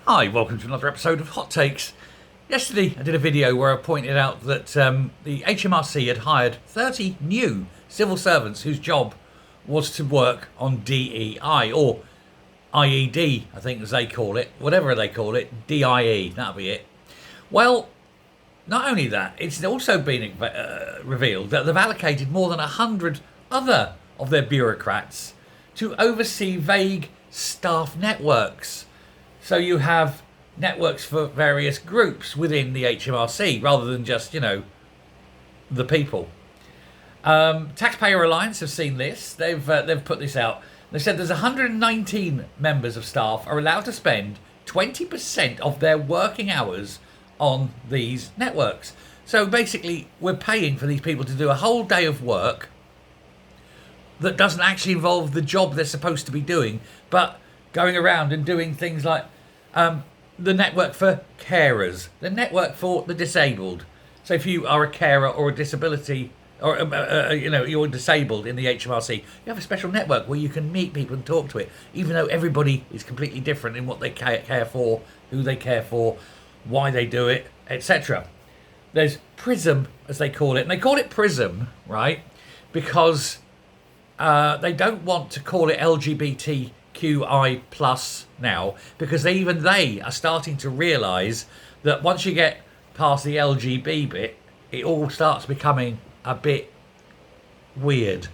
Hi, welcome to another episode of Hot Takes. Yesterday I did a video where I pointed out that the HMRC had hired 30 new civil servants whose job was to work on DEI, or IED, I think as they call it, whatever they call it, DIE, that'll be it. Well, not only that, it's also been revealed that they've allocated more than 100 other of their bureaucrats to oversee vague staff networks. So you have networks for various groups within the HMRC rather than just, the people. Taxpayer Alliance have seen this. They've put this out. They said there's 119 members of staff are allowed to spend 20% of their working hours on these networks. So basically, we're paying for these people to do a whole day of work that doesn't actually involve the job they're supposed to be doing, but going around and doing things like the network for carers, the network for the disabled. So if you are a carer or a disability, or you're disabled in the HMRC, you have a special network where you can meet people and talk to it, even though everybody is completely different in what they care for, who they care for, why they do it, etc. There's PRISM, as they call it, and they call it PRISM, right, because they don't want to call it LGBTQI plus now, because they are starting to realise that once you get past the LGB bit, it all starts becoming a bit weird,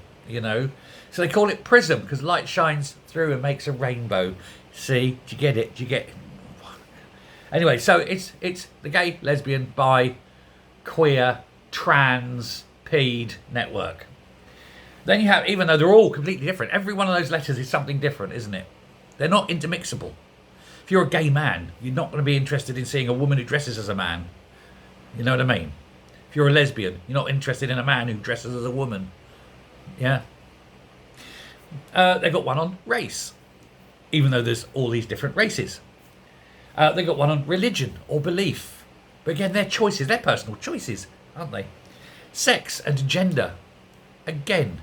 So they call it PRISM because light shines through and makes a rainbow. See, do you get it? Do you get it? Anyway, so it's the gay, lesbian, bi, queer, trans, ped network. Then you have, even though they're all completely different, every one of those letters is something different, isn't it? They're not intermixable. If you're a gay man, you're not going to be interested in seeing a woman who dresses as a man. You know what I mean? If you're a lesbian, you're not interested in a man who dresses as a woman. Yeah? They've got one on race, even though there's all these different races. They've got one on religion or belief. But again, they're choices, they're personal choices, aren't they? Sex and gender. Again,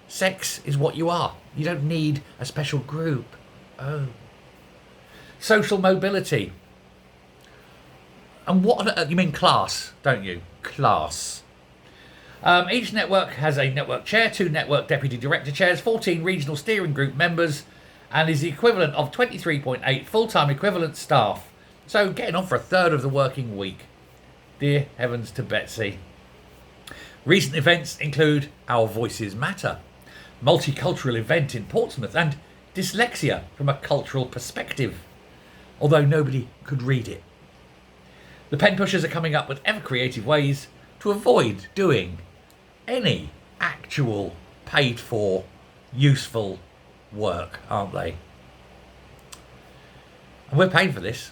sex is what you are. You don't need a special group. Oh. Social mobility. And you mean class, don't you? Class. Each network has a network chair, 2 network deputy director chairs, 14 regional steering group members, and is the equivalent of 23.8 full-time equivalent staff. So getting on for a third of the working week. Dear heavens to Betsy. Recent events include Our Voices Matter, multicultural event in Portsmouth, and dyslexia from a cultural perspective, although nobody could read it. The pen pushers are coming up with ever creative ways to avoid doing any actual paid for, useful work, aren't they? And we're paying for this.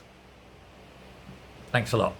Thanks a lot.